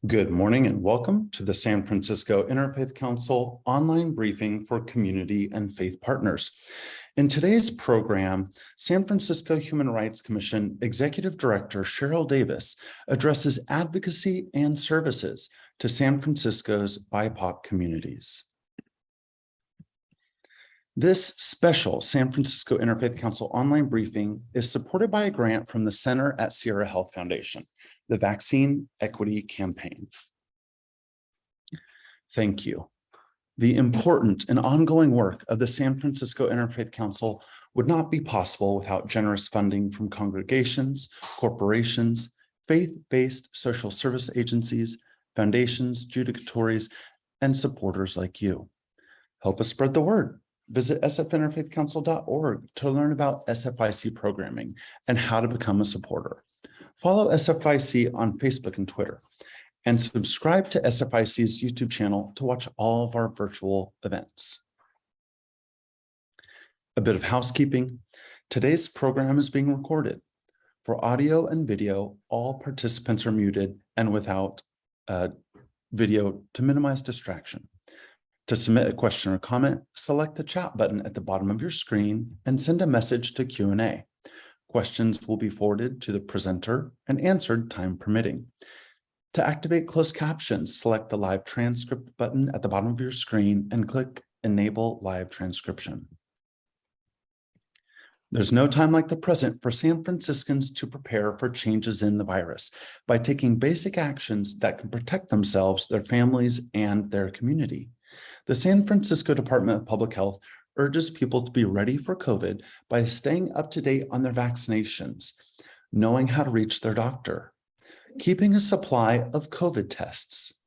Good morning and welcome to the San Francisco Interfaith Council online briefing for community and faith partners. In today's program, San Francisco Human Rights Commission Executive Director Sheryl Davis addresses advocacy and services to San Francisco's Bipoc communities. This special San Francisco Interfaith Council online briefing is supported by a grant from the Center at Sierra Health Foundation, the Vaccine Equity Campaign. Thank you. The important and ongoing work of the San Francisco Interfaith Council would not be possible without generous funding from congregations, corporations, faith-based social service agencies, foundations, judicatories, and supporters like you. Help us spread the word. Visit sfinterfaithcouncil.org to learn about SFIC programming and how to become a supporter. Follow SFIC on Facebook and Twitter, and subscribe to SFIC's YouTube channel to watch all of our virtual events. A bit of housekeeping. Today's program is being recorded. For audio and video, all participants are muted and without video to minimize distraction. To submit a question or comment, select the chat button at the bottom of your screen and send a message to Q&A. Questions will be forwarded to the presenter and answered time permitting. To activate closed captions, select the live transcript button at the bottom of your screen and click Enable Live Transcription. There's no time like the present for San Franciscans to prepare for changes in the virus by taking basic actions that can protect themselves, their families, and their community. The San Francisco Department of Public Health urges people to be ready for COVID by staying up to date on their vaccinations, knowing how to reach their doctor, keeping a supply of COVID tests,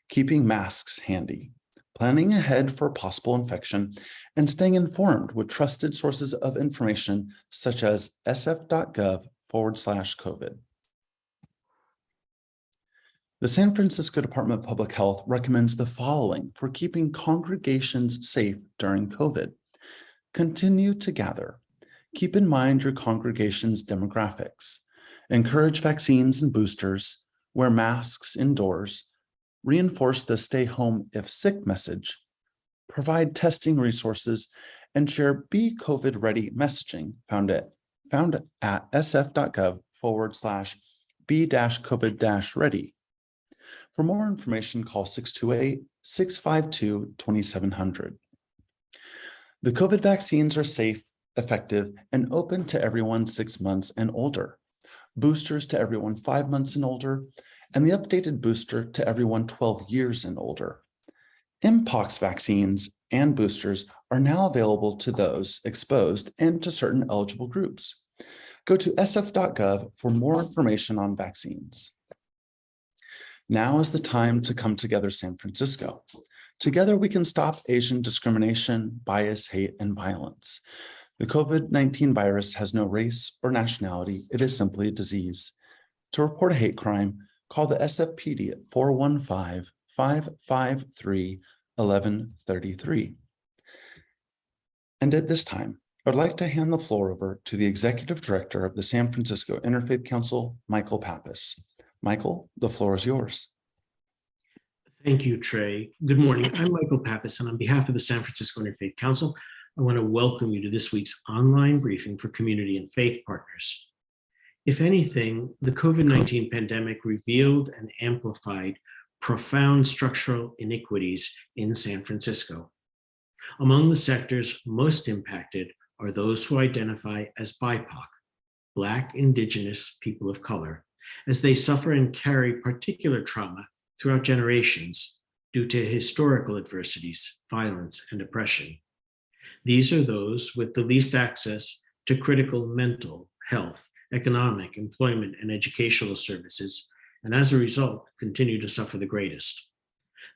keeping masks handy, planning ahead for possible infection, and staying informed with trusted sources of information such as sf.gov/COVID. The San Francisco Department of Public Health recommends the following for keeping congregations safe during COVID. Continue to gather. Keep in mind your congregation's demographics. Encourage vaccines and boosters. Wear masks indoors. Reinforce the stay home if sick message. Provide testing resources and share Be COVID Ready messaging found at sf.gov/be-covid-ready. For more information, call 628-652-2700. The COVID vaccines are safe, effective, and open to everyone 6 months and older. Boosters to everyone 5 months and older, and the updated booster to everyone 12 years and older. Mpox vaccines and boosters are now available to those exposed and to certain eligible groups. Go to sf.gov for more information on vaccines. Now is the time to come together, San Francisco. Together, we can stop Asian discrimination, bias, hate, and violence. The COVID-19 virus has no race or nationality. It is simply a disease. To report a hate crime, call the SFPD at 415-553-1133. And at this time, I would like to hand the floor over to the Executive Director of the San Francisco Interfaith Council, Michael Pappas. Michael, the floor is yours. Thank you, Trey. Good morning. I'm Michael Pappas, and on behalf of the San Francisco Interfaith Council, I want to welcome you to this week's online briefing for community and faith partners. If anything, the COVID-19 pandemic revealed and amplified profound structural inequities in San Francisco. Among the sectors most impacted are those who identify as Bipoc, Black, Indigenous people of color, as they suffer and carry particular trauma throughout generations due to historical adversities, violence, and oppression. These are those with the least access to critical mental health, economic, employment, and educational services, and as a result, continue to suffer the greatest.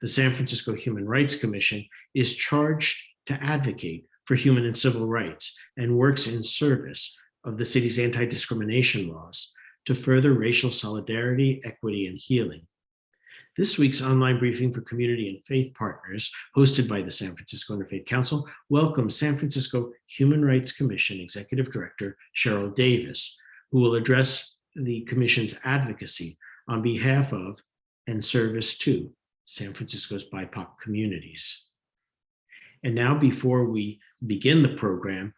The San Francisco Human Rights Commission is charged to advocate for human and civil rights and works in service of the city's anti-discrimination laws to further racial solidarity, equity, and healing. This week's online briefing for community and faith partners, hosted by the San Francisco Interfaith Council, welcomes San Francisco Human Rights Commission Executive Director Sheryl Davis, who will address the Commission's advocacy on behalf of and service to San Francisco's Bipoc communities. And now, before we begin the program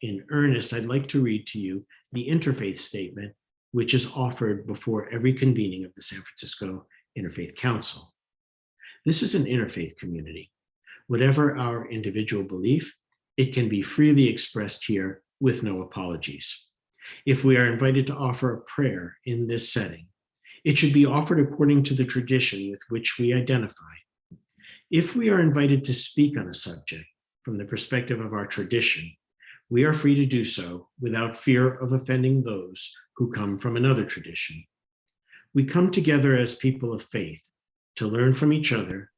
in earnest, I'd like to read to you the interfaith statement, which is offered before every convening of the San Francisco Interfaith Council. This is an interfaith community. Whatever our individual belief, it can be freely expressed here with no apologies. If we are invited to offer a prayer in this setting, it should be offered according to the tradition with which we identify. If we are invited to speak on a subject from the perspective of our tradition, we are free to do so without fear of offending those who come from another tradition. We come together as people of faith to learn from each other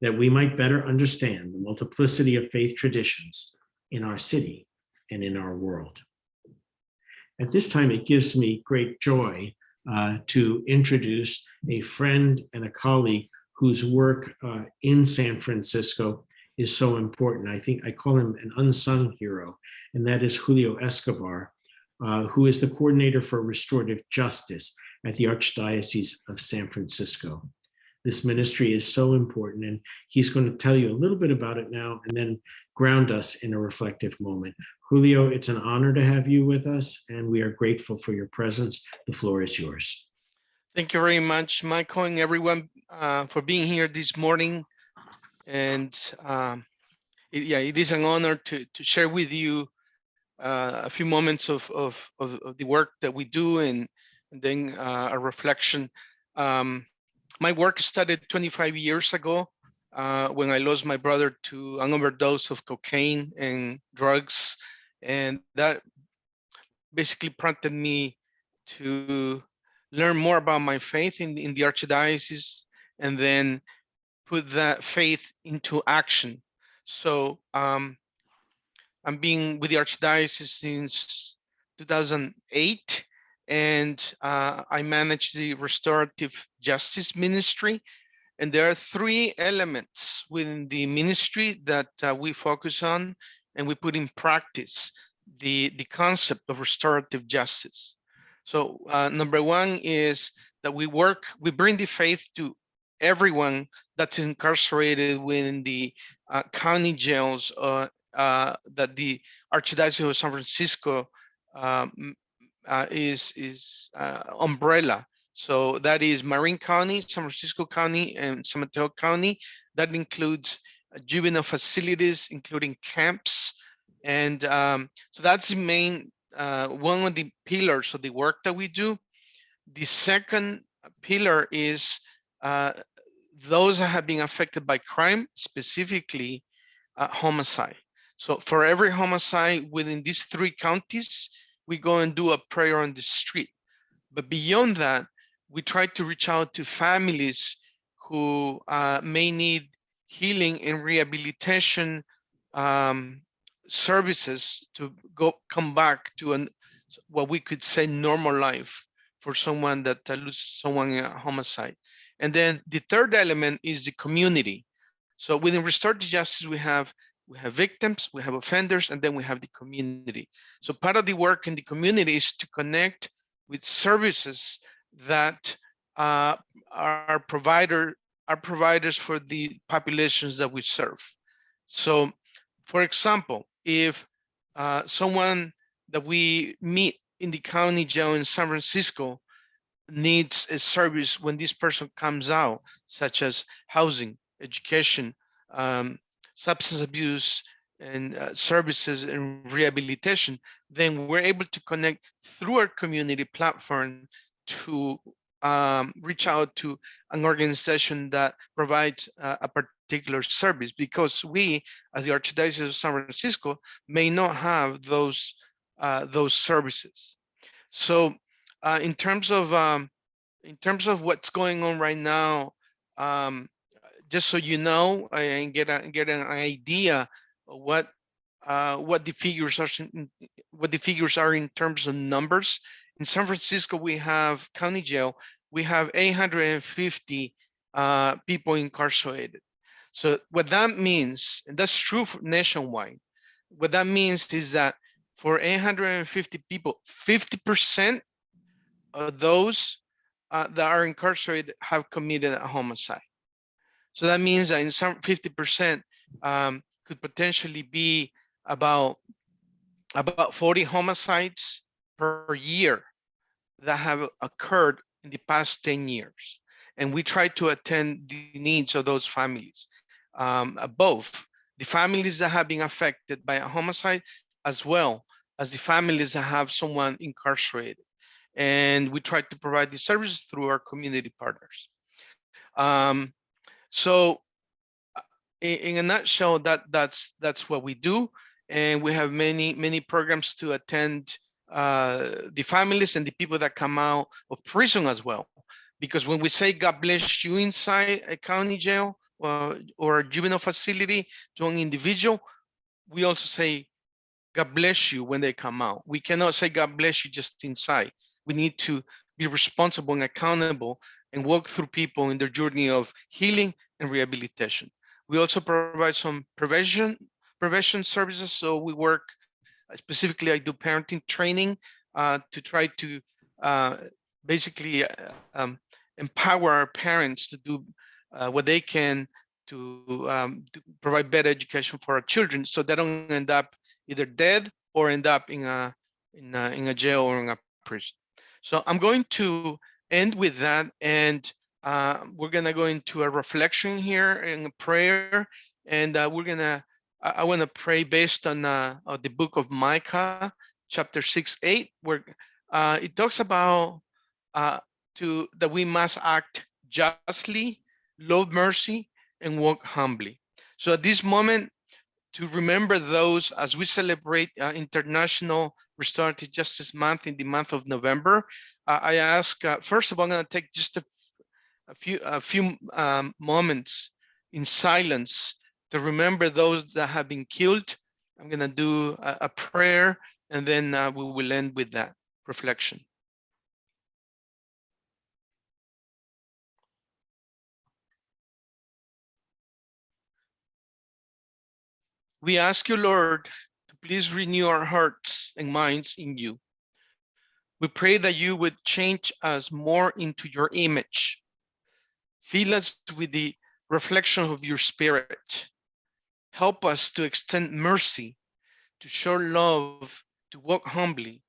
that we might better understand the multiplicity of faith traditions in our city and in our world. At this time, it gives me great joy to introduce a friend and a colleague whose work in San Francisco is so important. I think I call him an unsung hero, and that is Julio Escobar, who is the coordinator for restorative justice at the Archdiocese of San Francisco. This ministry is so important, and he's going to tell you a little bit about it now and then ground us in a reflective moment. Julio, it's an honor to have you with us, and we are grateful for your presence. The floor is yours. Thank you very much, Michael, and everyone for being here this morning. And it is an honor to share with you a few moments of the work that we do, and then a reflection. My work started 25 years ago when I lost my brother to an overdose of cocaine and drugs. And that basically prompted me to learn more about my faith in the Archdiocese, and then put that faith into action. So I'm being with the Archdiocese since 2008, and I manage the restorative justice ministry. And there are three elements within the ministry that we focus on, and we put in practice the concept of restorative justice. So number one is that we bring the faith to everyone that's incarcerated within the county jails that the Archdiocese of San Francisco is umbrella. So that is Marin County, San Francisco County, and San Mateo County. That includes juvenile facilities, including camps. And so that's the main, one of the pillars of the work that we do. The second pillar is those that have been affected by crime, specifically homicide. So for every homicide within these three counties, we go and do a prayer on the street. But beyond that, we try to reach out to families who may need healing and rehabilitation services to come back to what we could say normal life for someone that loses someone in a homicide. And then the third element is the community. So within restorative justice, we have victims, we have offenders, and then we have the community. So part of the work in the community is to connect with services that are providers for the populations that we serve. So, for example, if someone that we meet in the county jail in San Francisco needs a service when this person comes out, such as housing, education, substance abuse, and services and rehabilitation, then we're able to connect through our community platform to reach out to an organization that provides a particular service, because we, as the Archdiocese of San Francisco, may not have those services. So in terms of what's going on right now, just so you know and get an idea of what the figures are in terms of numbers. In San Francisco, we have county jail. We have 850 people incarcerated. So what that means, and that's true nationwide, what that means is that for 850 people, 50% of those that are incarcerated have committed a homicide. So that means that in some 50% could potentially be about 40 homicides per year that have occurred in the past 10 years. And we try to attend the needs of those families, both the families that have been affected by a homicide, as well as the families that have someone incarcerated. And we try to provide these services through our community partners. So in a nutshell, that's what we do. And we have many programs to attend the families and the people that come out of prison as well. Because when we say God bless you inside a county jail or a juvenile facility to an individual, we also say God bless you when they come out. We cannot say God bless you just inside. We need to be responsible and accountable and walk through people in their journey of healing and rehabilitation. We also provide some prevention services. So we work, specifically I do parenting training to try to basically empower our parents to do what they can to provide better education for our children, so they don't end up either dead or end up in a jail or in a prison. So I'm going to end with that, and we're gonna go into a reflection here and a prayer, and I want to pray based on the book of Micah, chapter 6:8, where it talks about that we must act justly, love mercy, and walk humbly. So at this moment, to remember those as we celebrate International Restorative Justice Month in the month of November, I ask, first of all, I'm going to take just a few moments in silence to remember those that have been killed. I'm going to do a prayer, and then we will end with that reflection. We ask you, Lord, to please renew our hearts and minds in you. We pray that you would change us more into your image. Fill us with the reflection of your spirit. Help us to extend mercy, to show love, to walk humbly,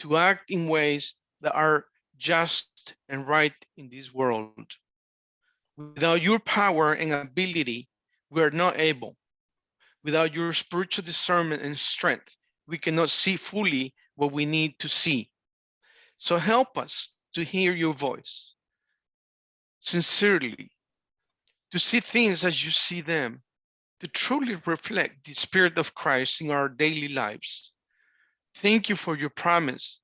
to act in ways that are just and right in this world. Without your power and ability, we are not able. Without your spiritual discernment and strength, we cannot see fully what we need to see. So help us to hear your voice sincerely, to see things as you see them, to truly reflect the Spirit of Christ in our daily lives. Thank you for your promise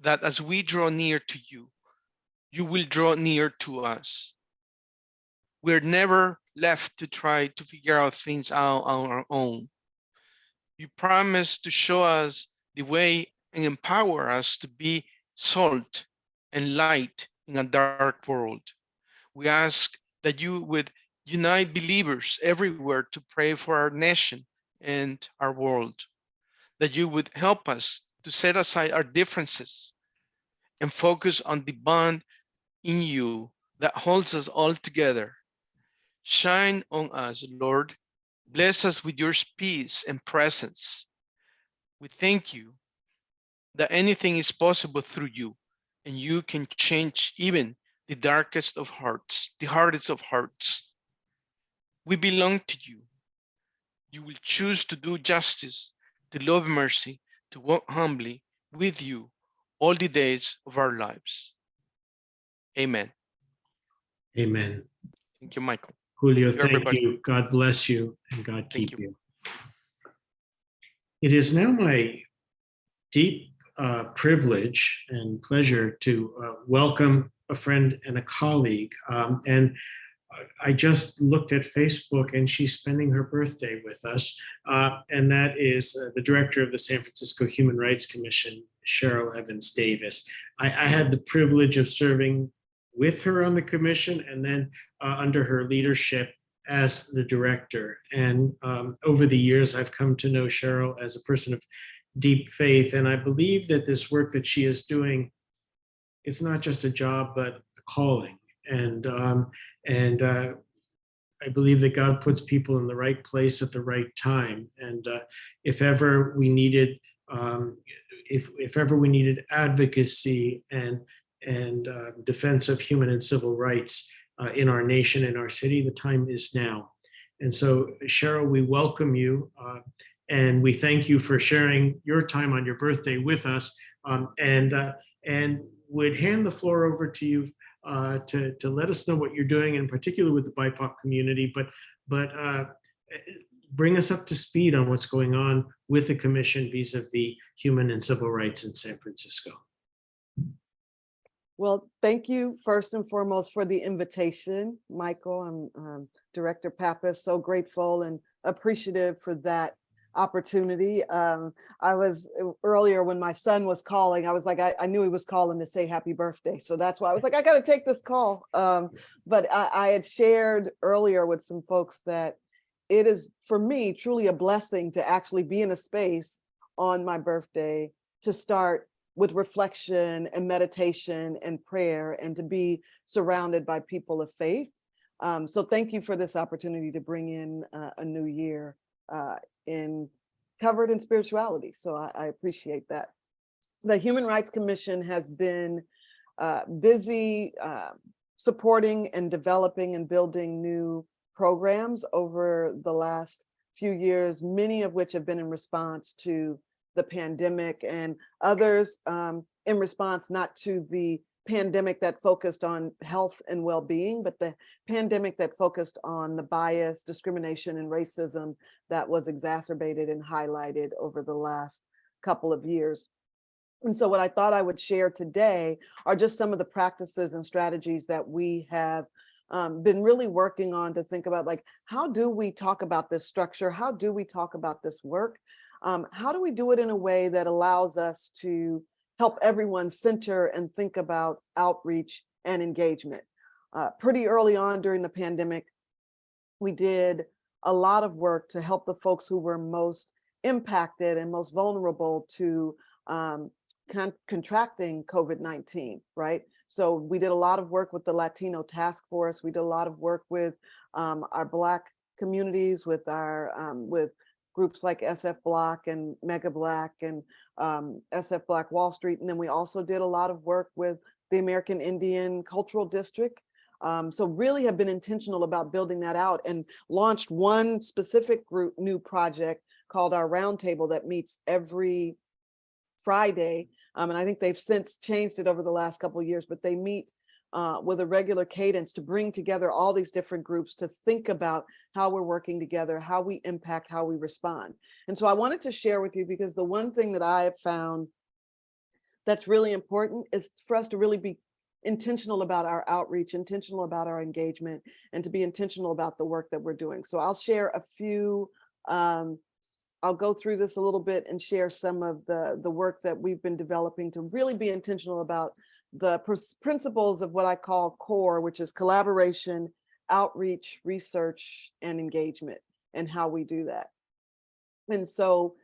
that as we draw near to you, you will draw near to us. We're never left to try to figure out things out on our own. You promise to show us the way and empower us to be salt and light in a dark world. We ask that you would unite believers everywhere to pray for our nation and our world, that you would help us to set aside our differences and focus on the bond in you that holds us all together. Shine on us, Lord. Bless us with your peace and presence. We thank you that anything is possible through you, and you can change even the darkest of hearts, the hardest of hearts. We belong to you. You will choose to do justice, to love mercy, to walk humbly with you all the days of our lives. Amen. Amen. Thank you, Michael. Julio, Thank you, thank you. God bless you, and God keep Thank you. It is now my deep privilege and pleasure to welcome a friend and a colleague. And I just looked at Facebook, and she's spending her birthday with us. And that is the director of the San Francisco Human Rights Commission, Sheryl Davis. I had the privilege of serving with her on the commission, and then under her leadership as the director. And over the years, I've come to know Sheryl as a person of deep faith. And I believe that this work that she is doing, it's not just a job, but a calling. And I believe that God puts people in the right place at the right time. And if ever we needed, if ever we needed advocacy and defense of human and civil rights in our nation, in our city, the time is now. And so, Sheryl, we welcome you and we thank you for sharing your time on your birthday with us, and would hand the floor over to you to let us know what you're doing, in particular with the Bipoc community, but bring us up to speed on what's going on with the commission vis-a-vis human and civil rights in San Francisco. Well, thank you first and foremost for the invitation, Michael. I'm Director Pappas, so grateful and appreciative for that opportunity. I was earlier when my son was calling, I was like, I knew he was calling to say happy birthday. So that's why I was like, I got to take this call. But I had shared earlier with some folks that it is, for me, truly a blessing to actually be in a space on my birthday to start with reflection and meditation and prayer, and to be surrounded by people of faith. So thank you for this opportunity to bring in a new year covered in spirituality. So I appreciate that. The Human Rights Commission has been busy supporting and developing and building new programs over the last few years, many of which have been in response to the pandemic, and others in response not to the pandemic that focused on health and well-being, but the pandemic that focused on the bias, discrimination, and racism that was exacerbated and highlighted over the last couple of years. And so what I thought I would share today are just some of the practices and strategies that we have been really working on to think about, like, how do we talk about this structure? How do we talk about this work? How do we do it in a way that allows us to help everyone center and think about outreach and engagement? Pretty early on during the pandemic, we did a lot of work to help the folks who were most impacted and most vulnerable to contracting COVID-19, right? So we did a lot of work with the Latino Task Force. We did a lot of work with our Black communities, with our with groups like SF Block and Mega Black and SF Black Wall Street. And then we also did a lot of work with the American Indian Cultural District. So really have been intentional about building that out, and launched one specific group new project called our Roundtable that meets every Friday. And I think they've since changed it over the last couple of years, but they meet with a regular cadence to bring together all these different groups to think about how we're working together, how we impact, how we respond. And so I wanted to share with you, because the one thing that I have found that's really important is for us to really be intentional about our outreach, intentional about our engagement, and to be intentional about the work that we're doing. So I'll share a few, I'll go through this a little bit and share some of the work that we've been developing to really be intentional about the principles of what I call CORE, which is collaboration, outreach, research, and engagement, and how we do that. And so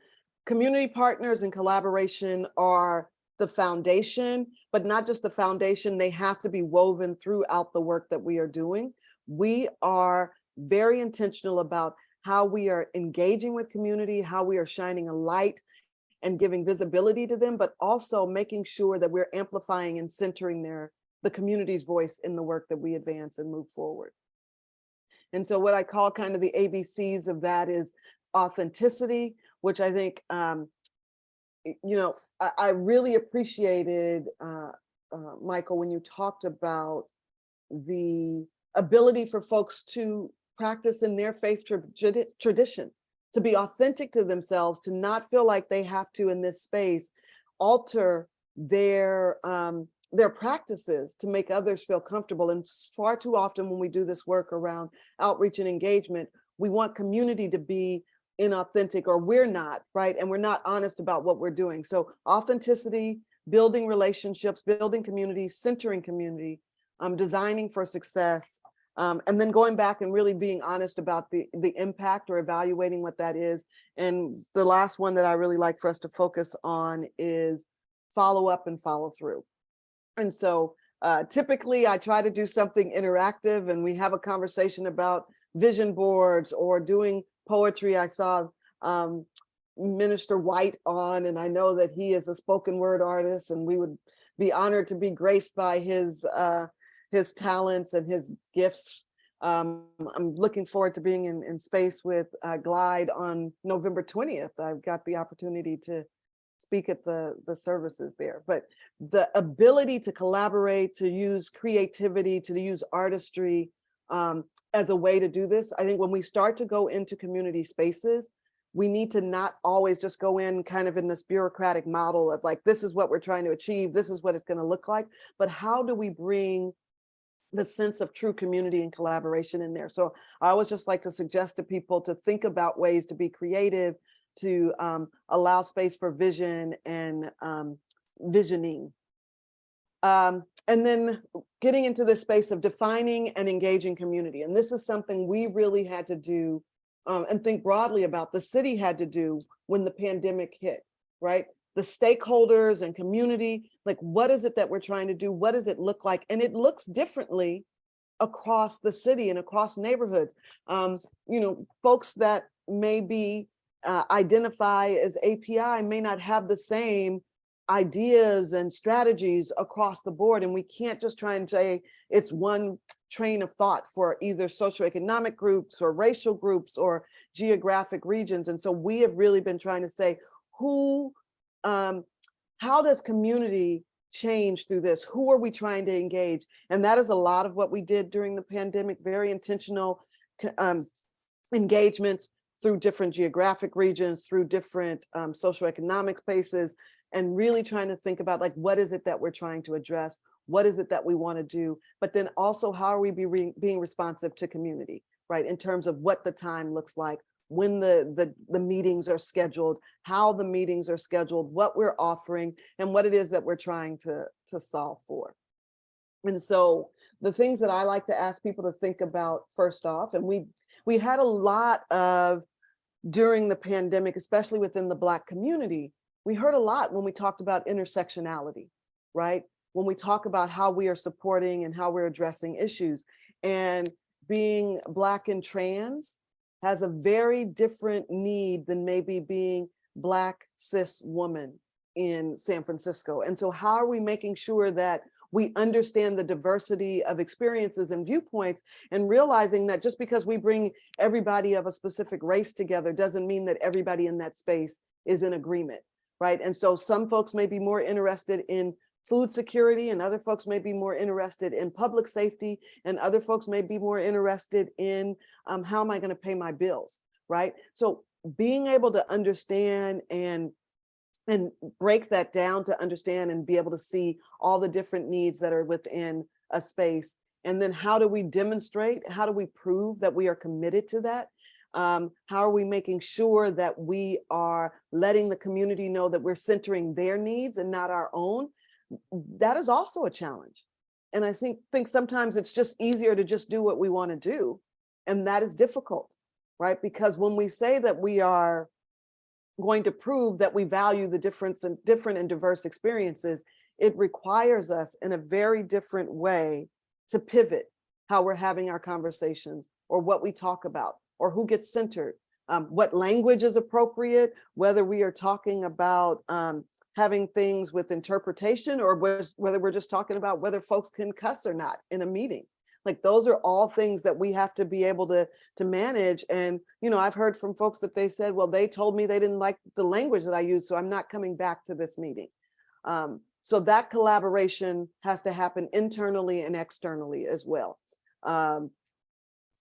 community partners and collaboration are the foundation, but not just the foundation, they have to be woven throughout the work that we are doing. We are very intentional about how we are engaging with community, how we are shining a light and giving visibility to them, but also making sure that we're amplifying and centering the community's voice in the work that we advance and move forward. And so what I call kind of the ABCs of that is authenticity, which I think, you know, I really appreciated, Michael, when you talked about the ability for folks to practice in their faith tradition, to be authentic to themselves, to not feel like they have to, in this space, alter their practices to make others feel comfortable. And far too often when we do this work around outreach and engagement, we want community to be inauthentic, or we're not, right? And we're not honest about what we're doing. So authenticity, building relationships, building community, centering community, designing for success, and then going back and really being honest about the impact, or evaluating what that is. And the last one that I really like for us to focus on is follow up and follow through. And so Typically, I try to do something interactive and we have a conversation about vision boards or doing poetry. I saw Minister White on, and I know that he is a spoken word artist, and we would be honored to be graced by his talents and his gifts. I'm looking forward to being in space with Glide on November 20th. I've got the opportunity to speak at the services there, but the ability to collaborate, to use creativity, to use artistry as a way to do this. I think when we start to go into community spaces, we need to not always just go in kind of in this bureaucratic model of like, this is what we're trying to achieve, this is what it's going to look like, but how do we bring the sense of true community and collaboration in there? So I always just like to suggest to people to think about ways to be creative, to allow space for vision and visioning. And then getting into this space of defining and engaging community. And this is something we really had to do and think broadly about. The city had to do when the pandemic hit, right? The stakeholders and community, like what is it that we're trying to do? What does it look like? And it looks differently across the city and across neighborhoods. Folks that may be identify as API may not have the same ideas and strategies across the board. And we can't just try and say it's one train of thought for either socioeconomic groups or racial groups or geographic regions. And so we have really been trying to say, how does community change through this? Who are we trying to engage? And that is a lot of what we did during the pandemic, very intentional engagements through different geographic regions, through different socioeconomic spaces, and really trying to think about like, what is it that we're trying to address? What is it that we want to do? But then also, how are we being responsive to community, right? In terms of what the time looks like, when the meetings are scheduled, how the meetings are scheduled, what we're offering, and what it is that we're trying to solve for. And so the things that I like to ask people to think about first off, and we had a lot of, during the pandemic, especially within the Black community, we heard a lot when we talked about intersectionality, right? When we talk about how we are supporting and how we're addressing issues. And being Black and trans has a very different need than maybe being Black cis woman in San Francisco. And so how are we making sure that we understand the diversity of experiences and viewpoints, and realizing that just because we bring everybody of a specific race together doesn't mean that everybody in that space is in agreement, right? And so some folks may be more interested in food security, and other folks may be more interested in public safety, and other folks may be more interested in how am I going to pay my bills, right? So being able to understand and break that down to understand and be able to see all the different needs that are within a space. And then how do we demonstrate, how do we prove that we are committed to that? How are we making sure that we are letting the community know that we're centering their needs and not our own? That is also a challenge. And I think sometimes it's just easier to just do what we want to do. And that is difficult, right? Because when we say that we are going to prove that we value the different and diverse experiences, it requires us in a very different way to pivot how we're having our conversations, or what we talk about, or who gets centered, what language is appropriate, whether we are talking about having things with interpretation, or whether we're just talking about whether folks can cuss or not in a meeting. Like, those are all things that we have to be able to manage. And, I've heard from folks that they said, well, they told me they didn't like the language that I use, so I'm not coming back to this meeting. So that collaboration has to happen internally and externally as well.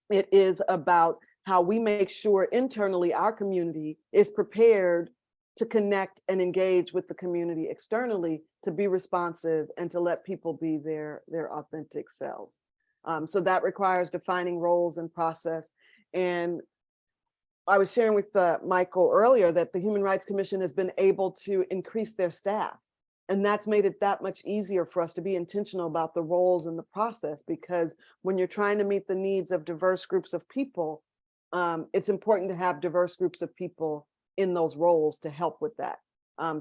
It is about how we make sure internally our community is prepared to connect and engage with the community externally, to be responsive and to let people be their authentic selves. So that requires defining roles and process. And I was sharing with Michael earlier that the Human Rights Commission has been able to increase their staff. And that's made it that much easier for us to be intentional about the roles and the process, because when you're trying to meet the needs of diverse groups of people, it's important to have diverse groups of people in those roles to help with that,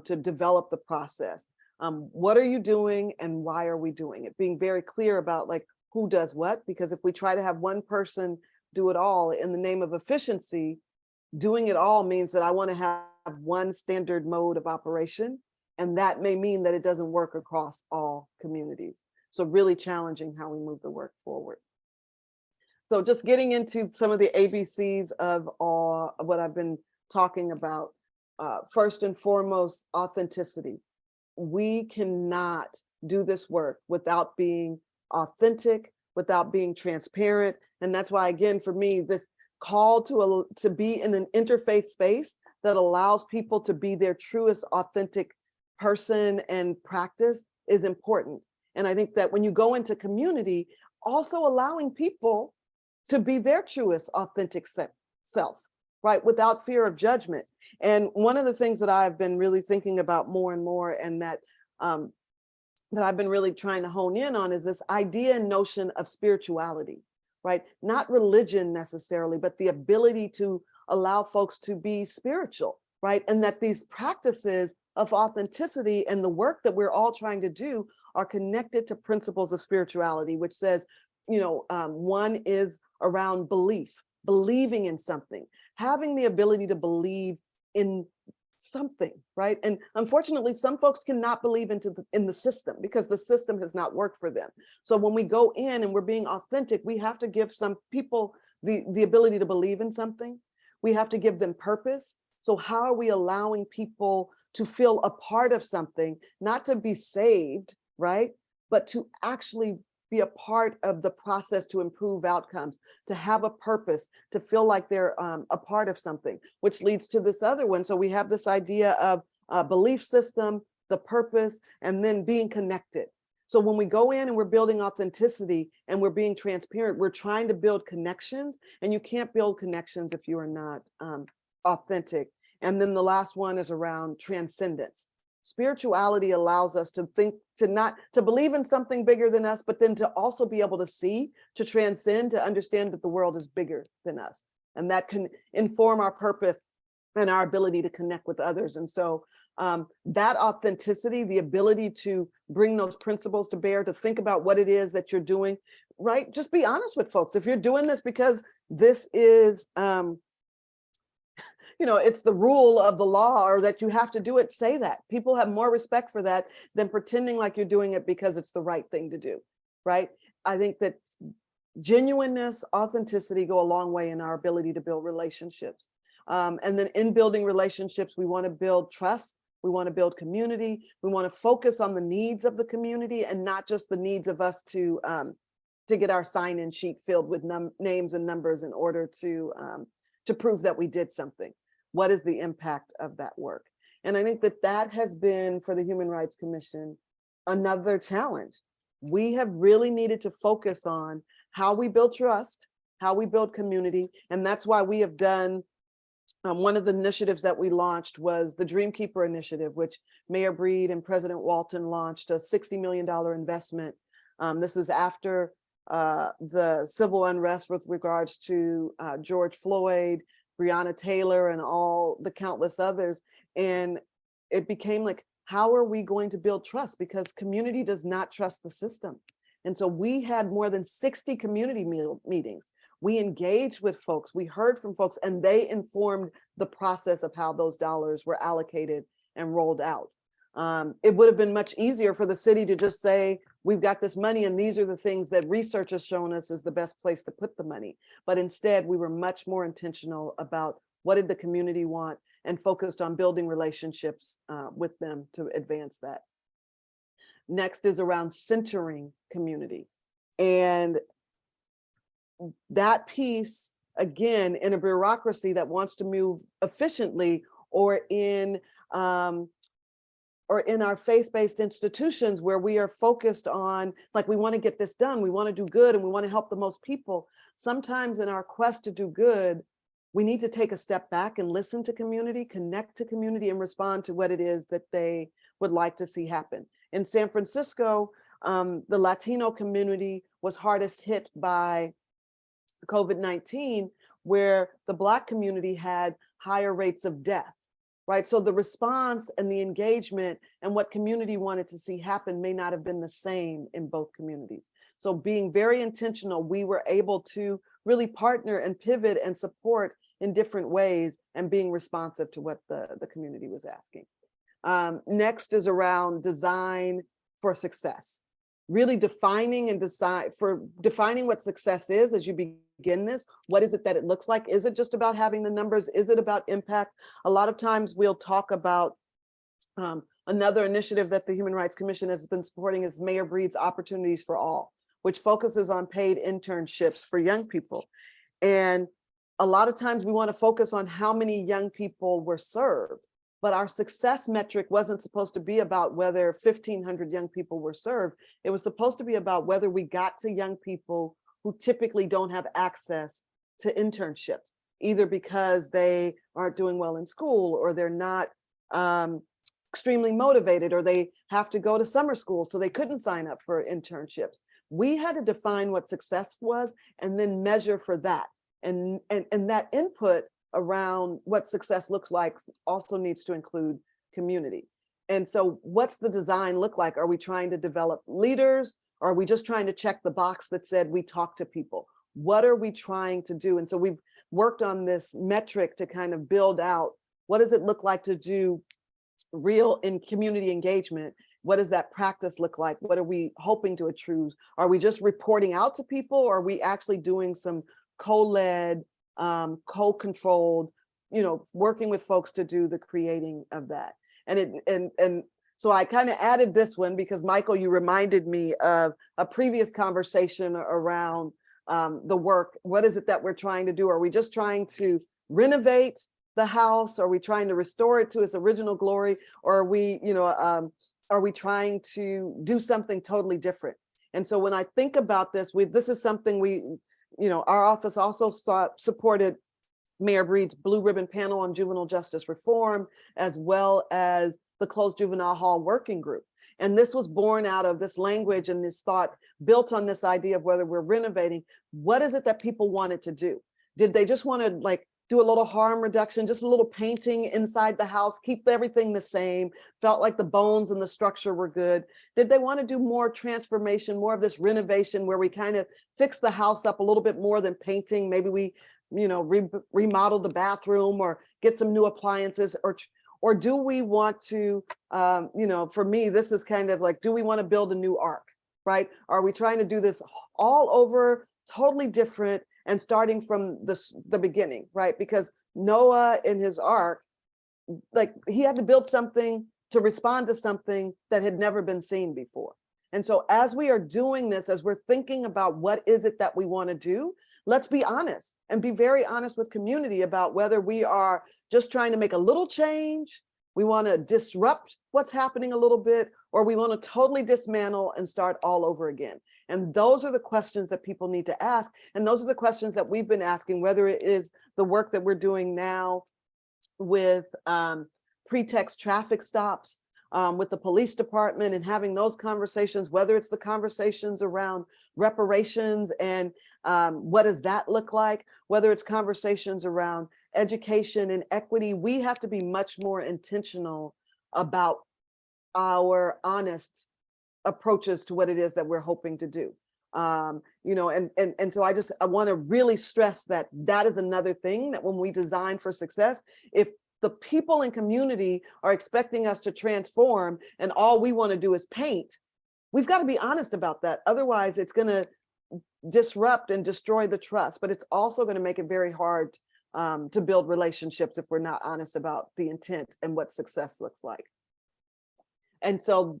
to develop the process. What are you doing and why are we doing it? Being very clear about like who does what, because if we try to have one person do it all in the name of efficiency, doing it all means that I want to have one standard mode of operation. And that may mean that it doesn't work across all communities. So really challenging how we move the work forward. So just getting into some of the ABCs of all of what I've been talking about. First and foremost, authenticity. We cannot do this work without being authentic, without being transparent. And that's why, again, for me, this call to be in an interfaith space that allows people to be their truest, authentic person and practice is important. And I think that when you go into community, also allowing people to be their truest, authentic self, right? Without fear of judgment. And one of the things that I've been really thinking about more and more, and that I've been really trying to hone in on, is this idea and notion of spirituality, right? Not religion necessarily, but the ability to allow folks to be spiritual, right? And that these practices of authenticity and the work that we're all trying to do are connected to principles of spirituality, which says, one is around belief, believing in something, having the ability to believe in something, right? And unfortunately, some folks cannot believe in the system because the system has not worked for them. So when we go in and we're being authentic, we have to give some people the ability to believe in something. We have to give them purpose. So how are we allowing people to feel a part of something, not to be saved, right? But to actually be a part of the process to improve outcomes, to have a purpose, to feel like they're a part of something, which leads to this other one. So we have this idea of belief system, the purpose, and then being connected. So when we go in and we're building authenticity and we're being transparent, we're trying to build connections, and you can't build connections if you are not authentic. And then the last one is around transcendence. Spirituality allows us to think, to believe in something bigger than us, but then to also be able to see, to transcend, to understand that the world is bigger than us. And that can inform our purpose and our ability to connect with others. And so that authenticity, the ability to bring those principles to bear, to think about what it is that you're doing, right? Just be honest with folks. If you're doing this because this is, it's the rule of the law, or that you have to do it, say that. People have more respect for that than pretending like you're doing it because it's the right thing to do, right? I think that genuineness, authenticity go a long way in our ability to build relationships. And then in building relationships, we want to build trust. We want to build community. We want to focus on the needs of the community and not just the needs of us to get our sign-in sheet filled with names and numbers in order to prove that we did something. What is the impact of that work? And I think that has been, for the Human Rights Commission, another challenge. We have really needed to focus on how we build trust, how we build community. And that's why we have done, one of the initiatives that we launched was the Dreamkeeper Initiative, which Mayor Breed and President Walton launched, a $60 million investment. This is after the civil unrest with regards to George Floyd, Breonna Taylor, and all the countless others. And it became like, how are we going to build trust? Because community does not trust the system. And so we had more than 60 community meetings. We engaged with folks, we heard from folks, and they informed the process of how those dollars were allocated and rolled out. It would have been much easier for the city to just say, we've got this money and these are the things that research has shown us is the best place to put the money. But instead, we were much more intentional about what did the community want and focused on building relationships with them to advance that. Next is around centering community. And that piece, again, in a bureaucracy that wants to move efficiently, or in our faith-based institutions where we are focused on, like, we want to get this done, we want to do good, and we want to help the most people. Sometimes in our quest to do good, we need to take a step back and listen to community, connect to community, and respond to what it is that they would like to see happen. In San Francisco, the Latino community was hardest hit by COVID-19, where the Black community had higher rates of death. right? So the response and the engagement and what community wanted to see happen may not have been the same in both communities. So being very intentional, we were able to really partner and pivot and support in different ways and being responsive to what the community was asking. Next is around design for success. Really defining what success is as you begin this. What is it that it looks like? Is it just about having the numbers? Is it about impact? A lot of times we'll talk about another initiative that the Human Rights Commission has been supporting is Mayor Breed's Opportunities for All, which focuses on paid internships for young people. And a lot of times we want to focus on how many young people were served, but our success metric wasn't supposed to be about whether 1,500 young people were served. It was supposed to be about whether we got to young people who typically don't have access to internships, either because they aren't doing well in school, or they're not extremely motivated, or they have to go to summer school, so they couldn't sign up for internships. We had to define what success was and then measure for that. And that input around what success looks like also needs to include community. And so what's the design look like? Are we trying to develop leaders? Or are we just trying to check the box that said we talk to people? What are we trying to do? And so we've worked on this metric to kind of build out, what does it look like to do real in community engagement? What does that practice look like? What are we hoping to achieve? Are we just reporting out to people, or are we actually doing some co-led, co-controlled, working with folks to do the creating of that? And so I kind of added this one because, Michael, you reminded me of a previous conversation around the work. What is it that we're trying to do? Are we just trying to renovate the house? Are we trying to restore it to its original glory? Or are we trying to do something totally different? And so when I think about this, this is something our office also supported Mayor Breed's Blue Ribbon Panel on Juvenile Justice Reform, as well as the Closed Juvenile Hall Working Group. And this was born out of this language and this thought built on this idea of whether we're renovating, what is it that people wanted to do? Did they just want to do a little harm reduction, just a little painting inside the house, keep everything the same, felt like the bones and the structure were good? Did they want to do more transformation, more of this renovation where we kind of fix the house up a little bit more than painting? Maybe we, remodel the bathroom or get some new appliances, or do we want to, for me, this is kind of like, do we want to build a new ark, right? Are we trying to do this all over, totally different, and starting from the beginning, right? Because Noah in his ark, he had to build something to respond to something that had never been seen before. And so as we are doing this, as we're thinking about what is it that we want to do, let's be honest and be very honest with community about whether we are just trying to make a little change, we want to disrupt what's happening a little bit, or we want to totally dismantle and start all over again. And those are the questions that people need to ask. And those are the questions that we've been asking, whether it is the work that we're doing now with pretext traffic stops, with the police department and having those conversations, whether it's the conversations around reparations and what does that look like, whether it's conversations around education and equity. We have to be much more intentional about our honest approaches to what it is that we're hoping to do. And so I want to really stress that is another thing, that when we design for success, if the people in community are expecting us to transform and all we want to do is paint, we've got to be honest about that. Otherwise, it's going to disrupt and destroy the trust, but it's also going to make it very hard to build relationships if we're not honest about the intent and what success looks like. And so,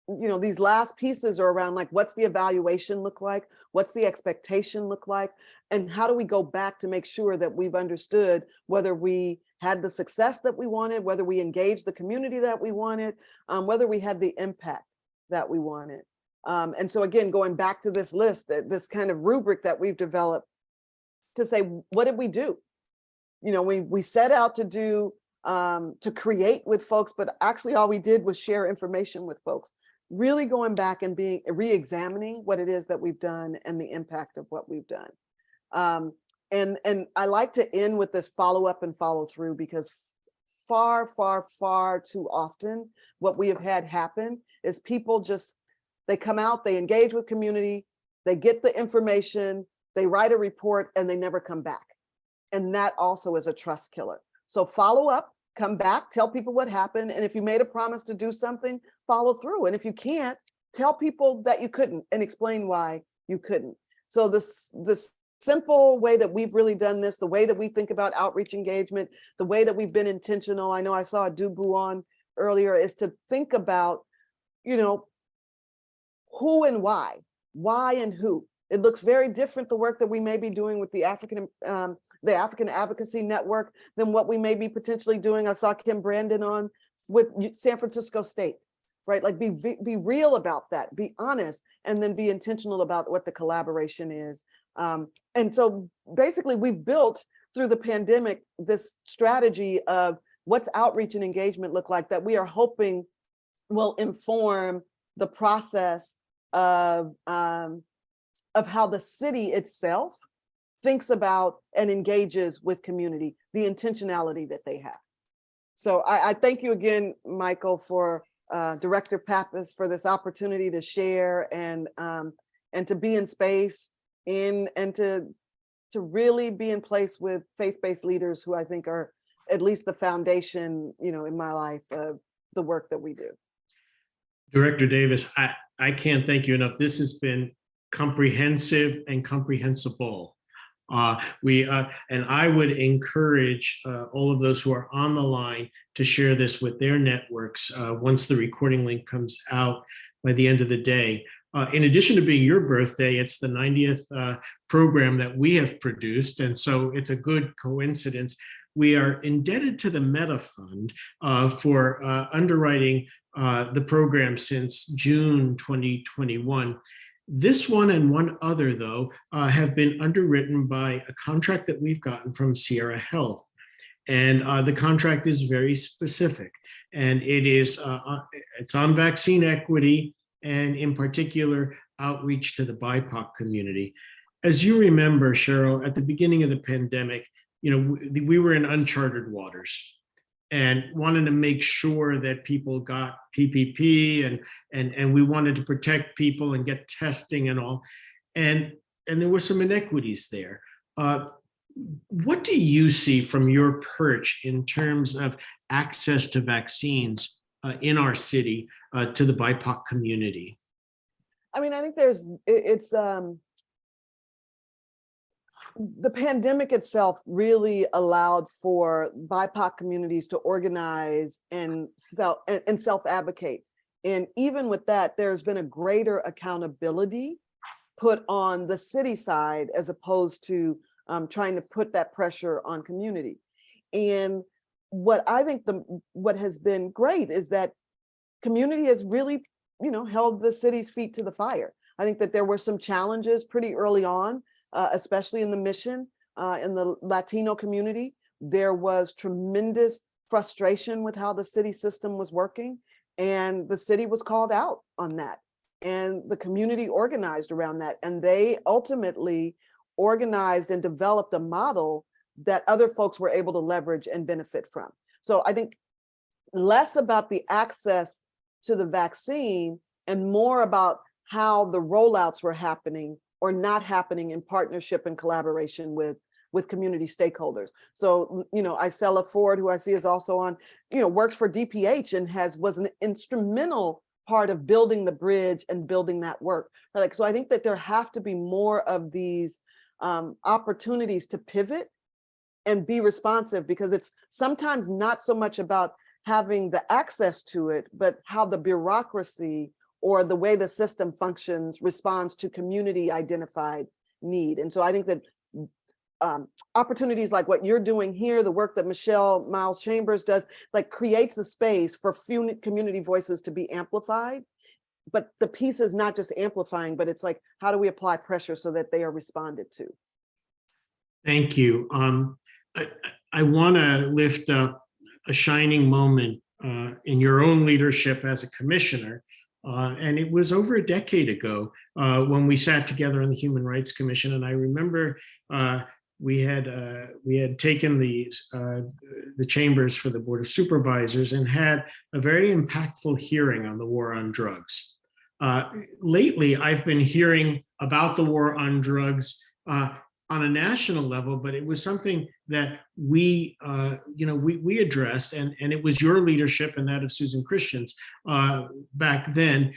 these last pieces are around what's the evaluation look like? What's the expectation look like? And how do we go back to make sure that we've understood whether we had the success that we wanted, whether we engaged the community that we wanted, whether we had the impact that we wanted. And so again, going back to this list, this kind of rubric that we've developed to say, what did we do? We set out to do, to create with folks, but actually all we did was share information with folks. Really going back and re-examining what it is that we've done and the impact of what we've done. And I like to end with this follow up and follow through, because far, far, far too often, what we have had happen is people just, they come out, they engage with community, they get the information, they write a report, and they never come back. And that also is a trust killer. So follow up, come back, tell people what happened. And if you made a promise to do something, follow through. And if you can't, tell people that you couldn't and explain why you couldn't. So this simple way that we've really done this, the way that we think about outreach engagement, the way that we've been intentional, I know I saw a Dubu on earlier, is to think about, you know, who and why and who. It looks very different, the work that we may be doing with the African Advocacy Network, than what we may be potentially doing. I saw Kim Brandon on with San Francisco State, right? Like be real about that, be honest, and then be intentional about what the collaboration is. And so basically we've built through the pandemic this strategy of what's outreach and engagement look like that we are hoping will inform the process of how the city itself thinks about and engages with community, the intentionality that they have. So I thank you again, Michael, for Director Pappas, for this opportunity to share and to be in space and to really be in place with faith-based leaders who I think are at least the foundation, you know, in my life of the work that we do. Director Davis, I can't thank you enough. This has been comprehensive and comprehensible. And I would encourage all of those who are on the line to share this with their networks once the recording link comes out by the end of the day. In addition to being your birthday, it's the 90th program that we have produced. And so it's a good coincidence. We are indebted to the Meta Fund for underwriting the program since June 2021. This one and one other, though, have been underwritten by a contract that we've gotten from Sierra Health. And the contract is very specific. And it's on vaccine equity, and in particular, outreach to the Bipoc community. As you remember, Sheryl, at the beginning of the pandemic, you know, we were in uncharted waters and wanted to make sure that people got PPP and we wanted to protect people and get testing and all. And there were some inequities there. What do you see from your perch in terms of access to vaccines in our city to the Bipoc community? I mean, I think the pandemic itself really allowed for BIPOC communities to organize and self-advocate. And even with that, there's been a greater accountability put on the city side as opposed to trying to put that pressure on community. And what I think what has been great is that community has really, you know, held the city's feet to the fire. I think that there were some challenges pretty early on, especially in the mission, in the Latino community. There was tremendous frustration with how the city system was working, and the city was called out on that. And the community organized around that, and they ultimately organized and developed a model that other folks were able to leverage and benefit from. So I think less about the access to the vaccine and more about how the rollouts were happening or not happening in partnership and collaboration with community stakeholders. So, you know, Isela Ford, who I see is also on, you know, works for DPH and was an instrumental part of building the bridge and building that work. Like, so I think that there have to be more of these opportunities to pivot and be responsive, because it's sometimes not so much about having the access to it, but how the bureaucracy or the way the system functions responds to community identified need. And so I think that opportunities like what you're doing here, the work that Michelle Miles Chambers does, like creates a space for community voices to be amplified. But the piece is not just amplifying, but it's like, how do we apply pressure so that they are responded to? Thank you. I want to lift up a shining moment in your own leadership as a commissioner. And it was over a decade ago when we sat together on the Human Rights Commission. And I remember we had taken the chambers for the Board of Supervisors and had a very impactful hearing on the war on drugs. Lately, I've been hearing about the war on drugs on a national level, but it was something that we addressed, and it was your leadership and that of Susan Christian's back then.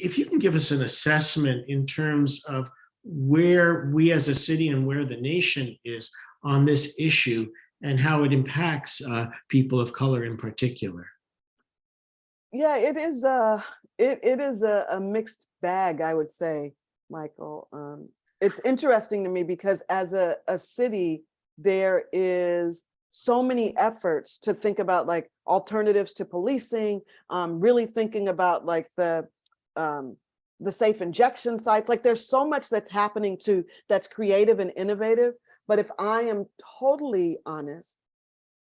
If you can give us an assessment in terms of where we as a city and where the nation is on this issue and how it impacts people of color in particular. Yeah, it is a mixed bag, I would say, Michael. It's interesting to me because as a city, there is so many efforts to think about like alternatives to policing, really thinking about like the safe injection sites. Like there's so much that's happening that's creative and innovative. But if I am totally honest,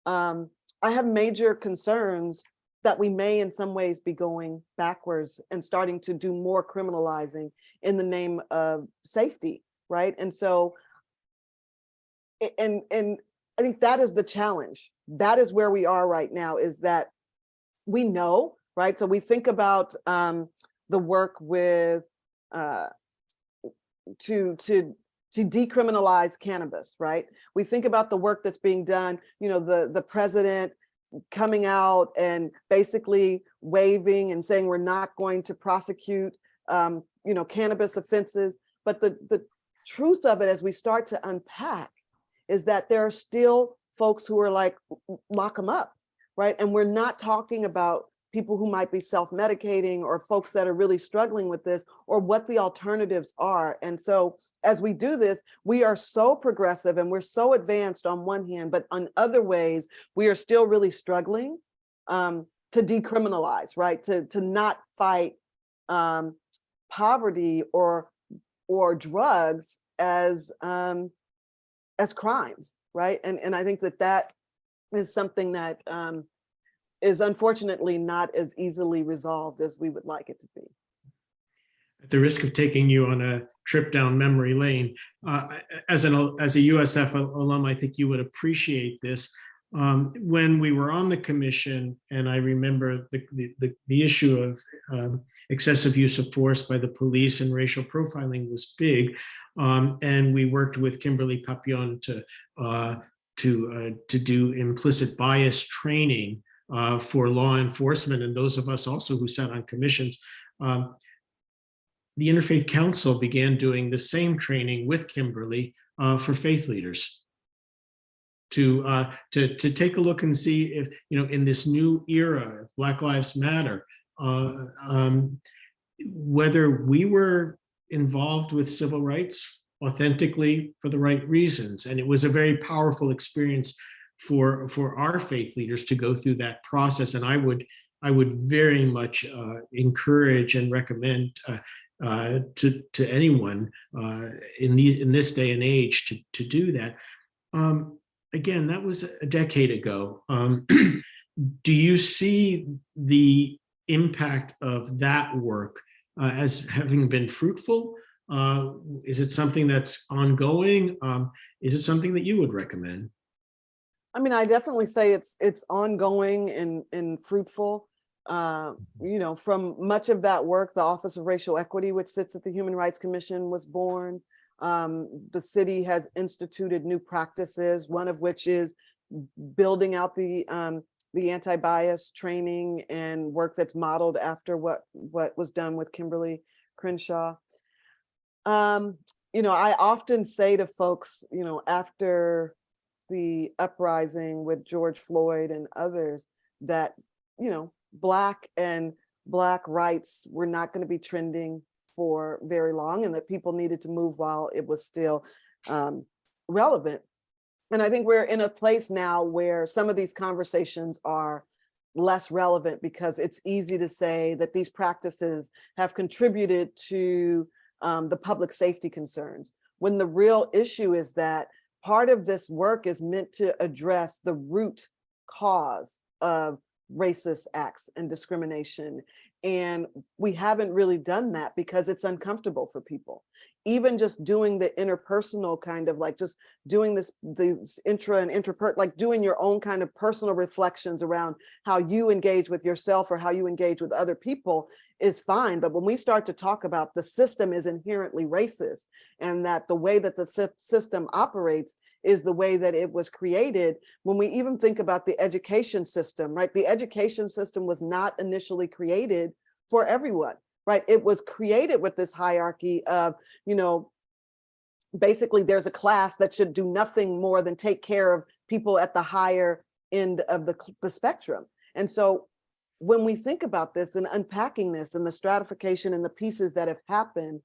I have major concerns that we may in some ways be going backwards and starting to do more criminalizing in the name of safety, right? And so, and I think that is the challenge. That is where we are right now, is that we know, right? So we think about the work with to decriminalize cannabis, right? We think about the work that's being done, the president coming out and basically waiving and saying we're not going to prosecute cannabis offenses. But the truth of it, as we start to unpack, is that there are still folks who are like, lock them up, right? And we're not talking about people who might be self-medicating or folks that are really struggling with this, or what the alternatives are. And so as we do this, we are so progressive and we're so advanced on one hand, but on other ways, we are still really struggling to decriminalize, right? To not fight poverty or drugs as crimes, right? And I think that is something that is unfortunately not as easily resolved as we would like it to be. At the risk of taking you on a trip down memory lane, as a USF alum, I think you would appreciate this. When we were on the commission, and I remember the issue of excessive use of force by the police and racial profiling was big, and we worked with Kimberly Papillon to do implicit bias training for law enforcement, and those of us also who sat on commissions. The Interfaith Council began doing the same training with Kimberly for faith leaders to take a look and see if, in this new era of Black Lives Matter, whether we were involved with civil rights authentically for the right reasons. And it was a very powerful experience for our faith leaders to go through that process. And I would very much encourage and recommend to anyone in this day and age to do that. Again, that was a decade ago. Do you see the impact of that work as having been fruitful? Is it something that's ongoing? Is it something that you would recommend? I mean, I definitely say it's ongoing and fruitful. From much of that work, the Office of Racial Equity, which sits at the Human Rights Commission, was born. The city has instituted new practices, one of which is building out the anti-bias training and work that's modeled after what was done with Kimberly Crenshaw. I often say to folks, after the uprising with George Floyd and others, that, Black rights were not going to be trending for very long, and that people needed to move while it was still relevant. And I think we're in a place now where some of these conversations are less relevant because it's easy to say that these practices have contributed to the public safety concerns, when the real issue is that part of this work is meant to address the root cause of racist acts and discrimination And we haven't really done that because it's uncomfortable for people. Even just doing the interpersonal kind of like just doing the intra and like doing your own kind of personal reflections around how you engage with yourself or how you engage with other people is fine. But when we start to talk about the system is inherently racist and that the way that the system operates is the way that it was created, when we even think about the education system, right? The education system was not initially created for everyone, right? It was created with this hierarchy of, basically there's a class that should do nothing more than take care of people at the higher end of the spectrum. And so when we think about this and unpacking this and the stratification and the pieces that have happened,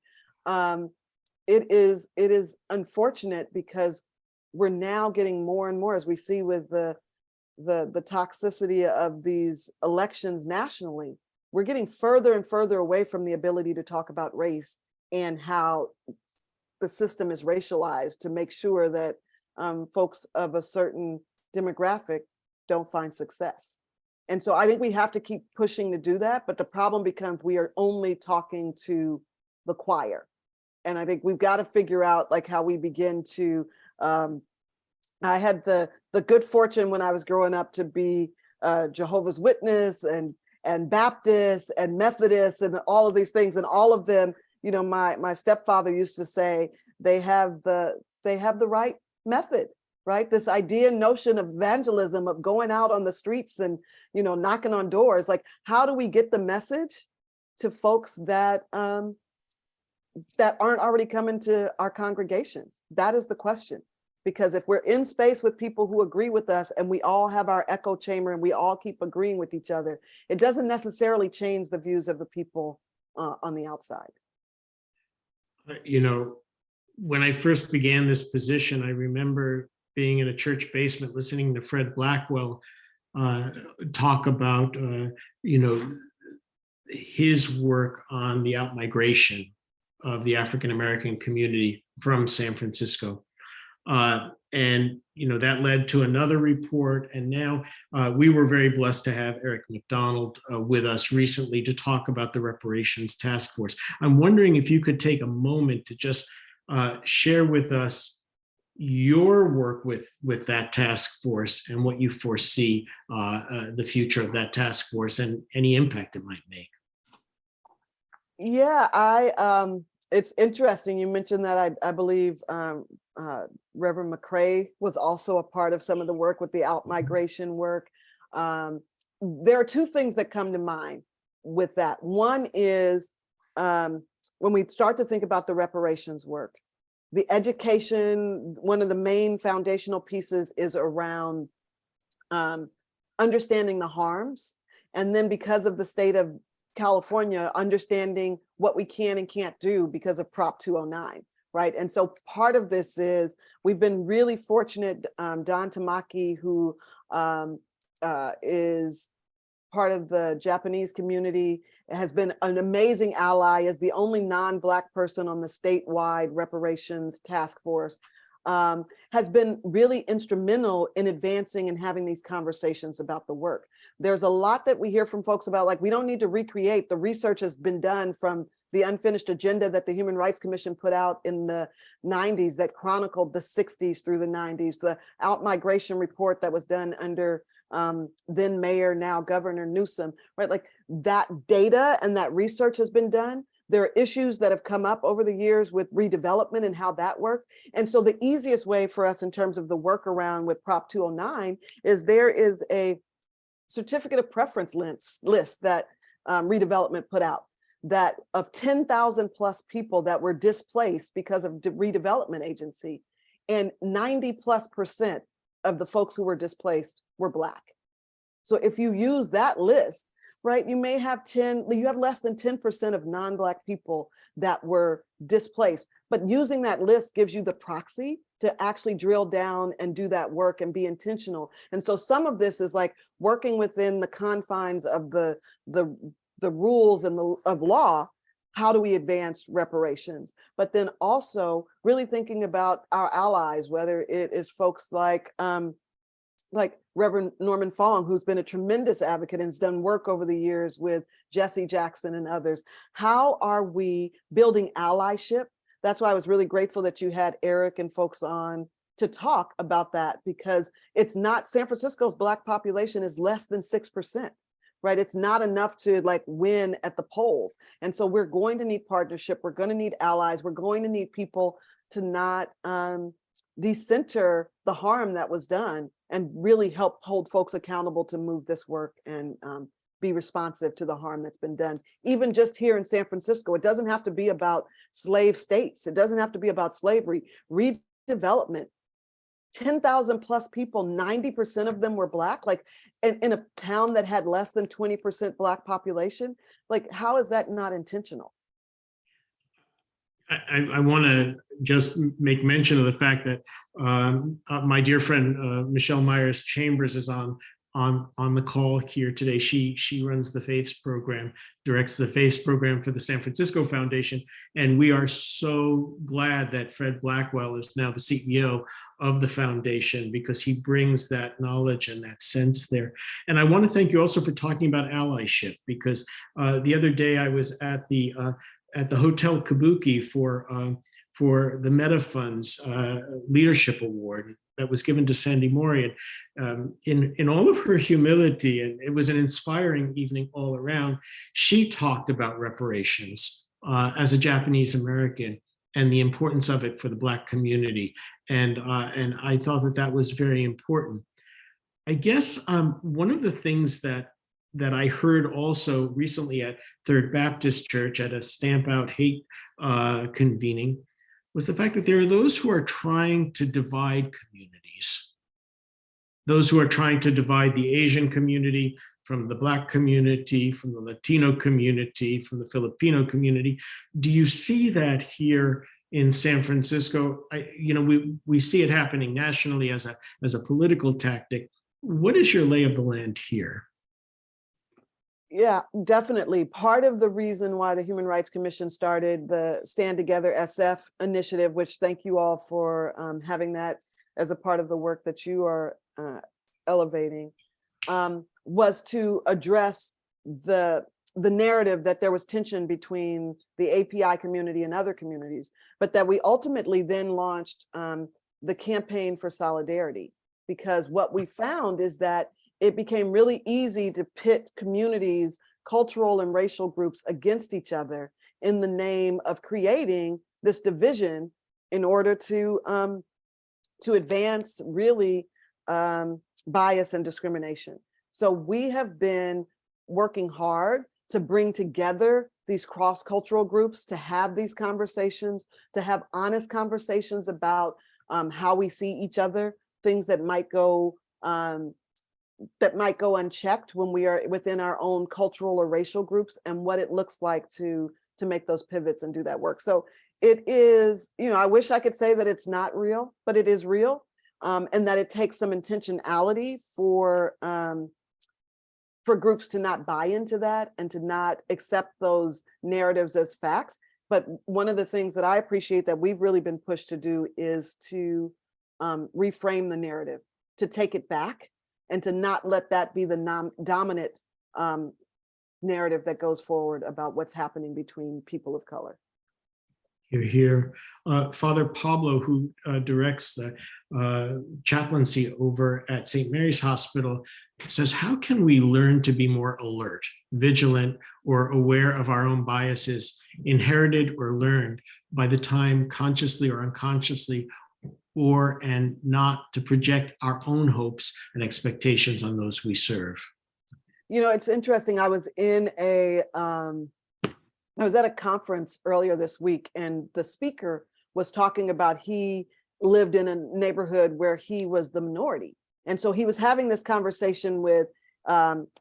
it is unfortunate because we're now getting more and more, as we see with the toxicity of these elections nationally, we're getting further and further away from the ability to talk about race and how the system is racialized to make sure that folks of a certain demographic don't find success. And so I think we have to keep pushing to do that, but the problem becomes we are only talking to the choir. And I think we've got to figure out like how we begin to, I had the good fortune when I was growing up to be Jehovah's Witness and Baptist and Methodist and all of these things, and all of them, my stepfather used to say they have the right method, right? This idea, notion of evangelism, of going out on the streets and knocking on doors. Like, how do we get the message to folks that that aren't already coming to our congregations? That is the question. Because if we're in space with people who agree with us and we all have our echo chamber and we all keep agreeing with each other, it doesn't necessarily change the views of the people on the outside. When I first began this position, I remember being in a church basement listening to Fred Blackwell talk about, his work on the outmigration of the African-American community from San Francisco. That led to another report. And now we were very blessed to have Eric McDonald with us recently to talk about the reparations task force. I'm wondering if you could take a moment to just share with us your work with that task force and what you foresee the future of that task force and any impact it might make. Yeah, it's interesting. You mentioned that I believe Reverend McCrae was also a part of some of the work with the outmigration work. There are two things that come to mind with that. One is when we start to think about the reparations work, the education, one of the main foundational pieces is around understanding the harms. And then because of the state of California, understanding what we can and can't do because of Prop 209, right? And so part of this is we've been really fortunate. Don Tamaki, who is part of the Japanese community, has been an amazing ally, as the only non-Black person on the statewide reparations task force, has been really instrumental in advancing and having these conversations about the work. There's a lot that we hear from folks about, like, we don't need to recreate. The research has been done from the unfinished agenda that the Human Rights Commission put out in the 90s that chronicled the 60s through the 90s, the outmigration report that was done under then Mayor, now Governor Newsom, right? Like, that data and that research has been done. There are issues that have come up over the years with redevelopment and how that worked. And so the easiest way for us in terms of the workaround with Prop 209 is there is a certificate of preference list that redevelopment put out, that of 10,000 plus people that were displaced because of redevelopment agency, and 90+% of the folks who were displaced were Black. So if you use that list, right, you may have less than 10% of non-Black people that were displaced, but using that list gives you the proxy to actually drill down and do that work and be intentional. And so some of this is like working within the confines of the rules and of law. How do we advance reparations? But then also really thinking about our allies, whether it is folks like like Reverend Norman Fong, who's been a tremendous advocate and has done work over the years with Jesse Jackson and others. How are we building allyship? That's why I was really grateful that you had Eric and folks on to talk about that, because it's not, San Francisco's Black population is less than 6%, right? It's not enough to like win at the polls. And so we're going to need partnership. We're going to need allies. We're going to need people to not decenter the harm that was done and really help hold folks accountable to move this work and be responsive to the harm that's been done. Even just here in San Francisco, it doesn't have to be about slave states. It doesn't have to be about slavery. Redevelopment, 10,000 plus people, 90% of them were Black, like in a town that had less than 20% Black population. Like, how is that not intentional? I want to just make mention of the fact that my dear friend Michelle Myers Chambers is on the call here today. She runs the Faiths program, directs the Faiths program for the San Francisco Foundation, and we are so glad that Fred Blackwell is now the CEO of the foundation, because he brings that knowledge and that sense there. And I want to thank you also for talking about allyship, because the other day I was at the Hotel Kabuki for the Meta Fund's Leadership Award that was given to Sandy Mori. And in all of her humility, and it was an inspiring evening all around, she talked about reparations as a Japanese American and the importance of it for the Black community. And I thought that was very important. I guess one of the things that I heard also recently at Third Baptist Church at a Stamp Out Hate convening was the fact that there are those who are trying to divide communities, those who are trying to divide the Asian community from the Black community, from the Latino community, from the Filipino community. Do you see that here in San Francisco? We see it happening nationally as a political tactic. What is your lay of the land here? Yeah, definitely. Part of the reason why the Human Rights Commission started the Stand Together SF initiative, which thank you all for having that as a part of the work that you are elevating, was to address the narrative that there was tension between the API community and other communities, but that we ultimately then launched the Campaign for Solidarity, because what we found is that it became really easy to pit communities, cultural and racial groups against each other in the name of creating this division in order to advance really bias and discrimination. So we have been working hard to bring together these cross-cultural groups, to have these conversations, to have honest conversations about how we see each other, things that might go unchecked when we are within our own cultural or racial groups, and what it looks like to make those pivots and do that work. So it is, I wish I could say that it's not real, but it is real, and that it takes some intentionality for groups to not buy into that and to not accept those narratives as facts. But one of the things that I appreciate that we've really been pushed to do is to reframe the narrative, to take it back, and to not let that be the dominant narrative that goes forward about what's happening between people of color. You're here. Father Pablo, who directs the chaplaincy over at St. Mary's Hospital, says, how can we learn to be more alert, vigilant, or aware of our own biases, inherited or learned, by the time consciously or unconsciously, and not to project our own hopes and expectations on those we serve? It's interesting. I was at a conference earlier this week, and the speaker was talking about he lived in a neighborhood where he was the minority. And so he was having this conversation with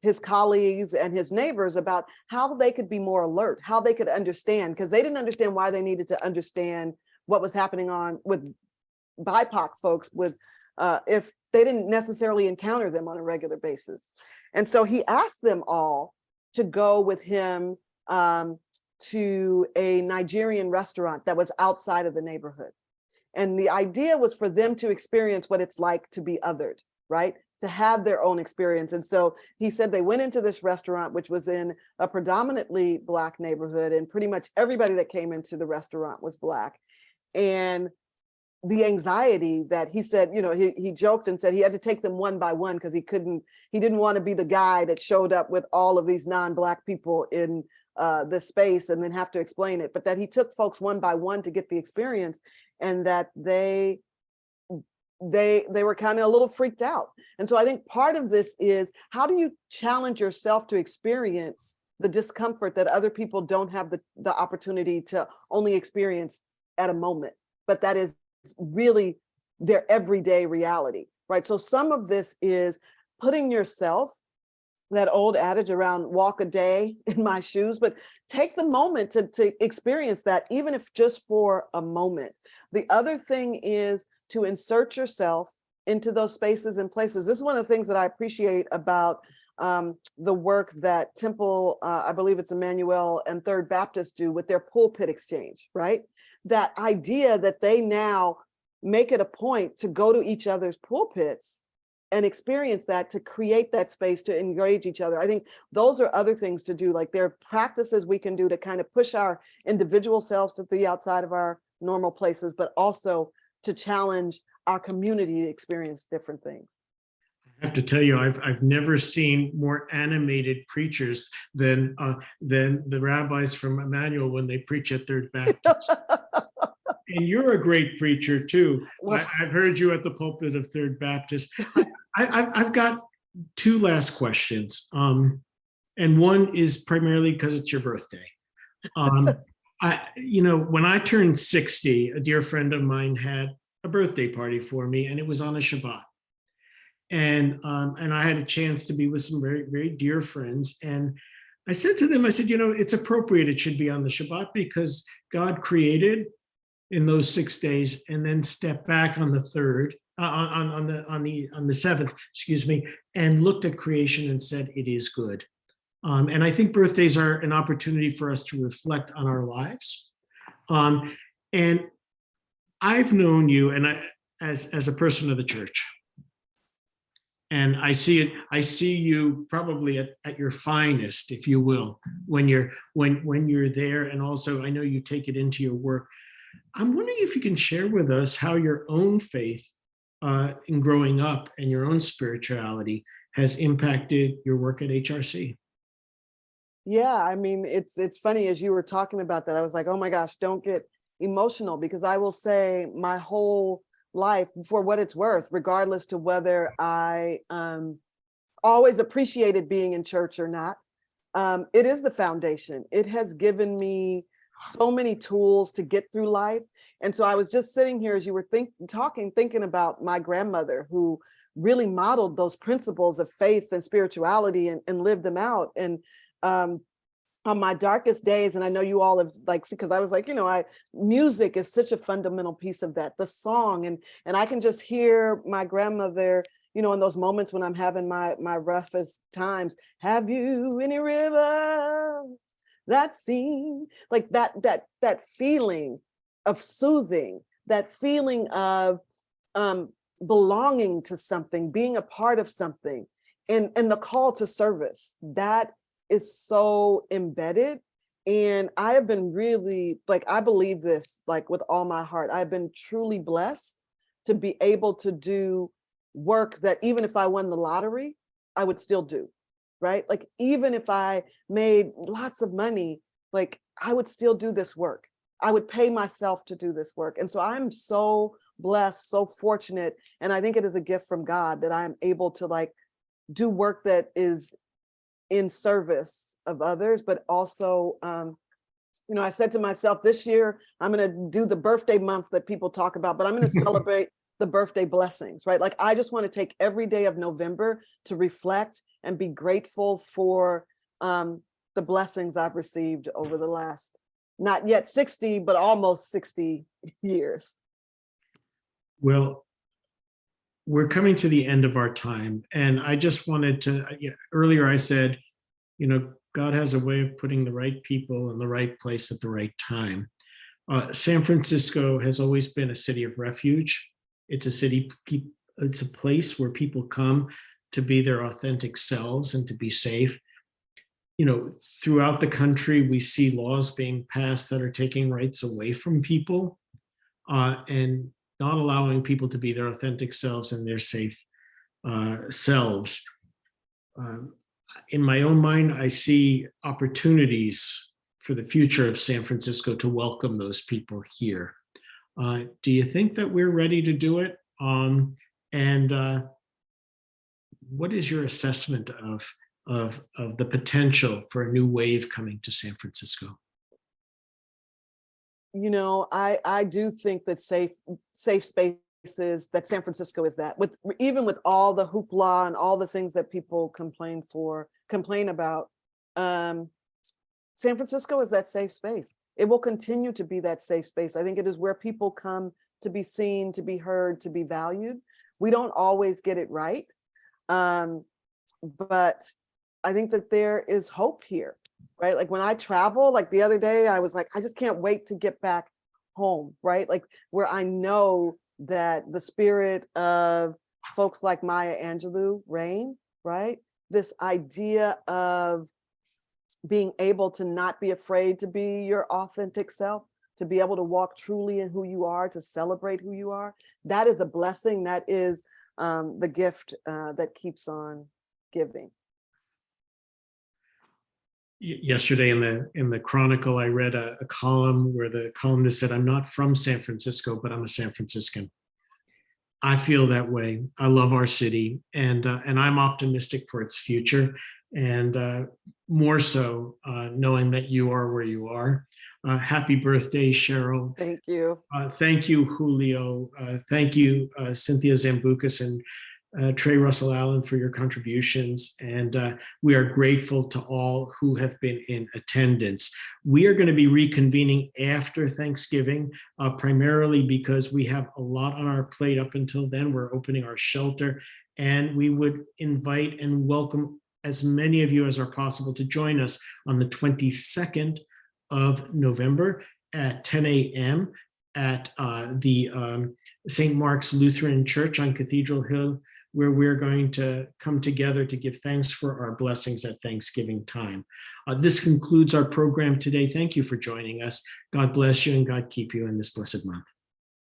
his colleagues and his neighbors about how they could be more alert, how they could understand, because they didn't understand why they needed to understand what was happening with Bipoc folks if they didn't necessarily encounter them on a regular basis. And so he asked them all to go with him to a Nigerian restaurant that was outside of the neighborhood. And the idea was for them to experience what it's like to be othered, right? to have their own experience. And so he said they went into this restaurant, which was in a predominantly Black neighborhood, and pretty much everybody that came into the restaurant was Black. And the anxiety that he said, he joked and said he had to take them one by one because he didn't want to be the guy that showed up with all of these non-Black people in the space and then have to explain it, but that he took folks one by one to get the experience, and that they were kind of a little freaked out. And so I think part of this is, how do you challenge yourself to experience the discomfort that other people don't have the opportunity to only experience at a moment, but that is really their everyday reality, right? So some of this is putting yourself, that old adage around walk a day in my shoes, but take the moment to experience that, even if just for a moment. The other thing is to insert yourself into those spaces and places. This is one of the things that I appreciate about the work that Temple, I believe it's Emmanuel and Third Baptist do with their pulpit exchange, right? That idea that they now make it a point to go to each other's pulpits and experience that, to create that space to engage each other. I think those are other things to do. Like, there are practices we can do to kind of push our individual selves to be outside of our normal places, but also to challenge our community to experience different things. I have to tell you, I've never seen more animated preachers than the rabbis from Emmanuel when they preach at Third Baptist. And you're a great preacher too. I've heard you at the pulpit of Third Baptist. I've got two last questions, and one is primarily because it's your birthday. When I turned 60, a dear friend of mine had a birthday party for me, and it was on a Shabbat. And I had a chance to be with some very, very dear friends. And I said to them, I said, it's appropriate it should be on the Shabbat, because God created in those 6 days and then stepped back on the third, on the seventh, and looked at creation and said, it is good. And I think birthdays are an opportunity for us to reflect on our lives. And I've known you as a person of the church. And I see you probably at your finest, if you will, when you're there. And also, I know you take it into your work. I'm wondering if you can share with us how your own faith in growing up and your own spirituality has impacted your work at HRC. Yeah, I mean, it's funny, as you were talking about that, I was like, oh my gosh, don't get emotional, because I will say my whole life, for what it's worth, regardless to whether I always appreciated being in church or not, it is the foundation. It has given me so many tools to get through life. And so I was just sitting here as you were thinking about my grandmother, who really modeled those principles of faith and spirituality and lived them out. And on my darkest days, and I know you all have, because I was like, music is such a fundamental piece of that, the song, and I can just hear my grandmother, in those moments when I'm having my roughest times, have you any rivers that seem like that feeling of soothing, that feeling of belonging to something, being a part of something, and the call to service, that is so embedded. And I have been really, I believe this, with all my heart, I've been truly blessed to be able to do work that even if I won the lottery, I would still do, right? Even if I made lots of money, I would still do this work. I would pay myself to do this work. And so I'm so blessed, so fortunate. And I think it is a gift from God that I'm able to do work that is in service of others, but also, I said to myself, this year, I'm going to do the birthday month that people talk about, but I'm going to celebrate the birthday blessings, right? I just want to take every day of November to reflect and be grateful for the blessings I've received over the last, not yet 60, but almost 60 years. Well, we're coming to the end of our time. And I just wanted to, earlier I said, God has a way of putting the right people in the right place at the right time. San Francisco has always been a city of refuge. It's a place where people come to be their authentic selves and to be safe. You know, throughout the country, we see laws being passed that are taking rights away from people and not allowing people to be their authentic selves and their safe selves. In my own mind, I see opportunities for the future of San Francisco to welcome those people here. Do you think that we're ready to do it? And what is your assessment of the potential for a new wave coming to San Francisco? You know, I do think that safe spaces, that San Francisco is that, with even with all the hoopla and all the things that people complain about, San Francisco is that safe space. It will continue to be that safe space. I think it is where people come to be seen, to be heard, to be valued. We don't always get it right, but I think that there is hope here, right? Like when I travel, like the other day, I was like, I just can't wait to get back home, right? Like where I know that the spirit of folks like Maya Angelou reign, right? This idea of being able to not be afraid to be your authentic self, to be able to walk truly in who you are, to celebrate who you are. That is a blessing. That is the gift that keeps on giving. Yesterday in the Chronicle, I read a column where the columnist said, "I'm not from San Francisco, but I'm a San Franciscan." I feel that way. I love our city, and I'm optimistic for its future, and more so knowing that you are where you are. Happy birthday, Sheryl. Thank you. Thank you, Julio. Thank you, Cynthia Zambucas and Trey Russell Allen, for your contributions. And we are grateful to all who have been in attendance. We are going to be reconvening after Thanksgiving, primarily because we have a lot on our plate up until then. We're opening our shelter, and we would invite and welcome as many of you as are possible to join us on the 22nd of November at 10 a.m. at the St. Mark's Lutheran Church on Cathedral Hill, where we're going to come together to give thanks for our blessings at Thanksgiving time. This concludes our program today. Thank you for joining us. God bless you and God keep you in this blessed month.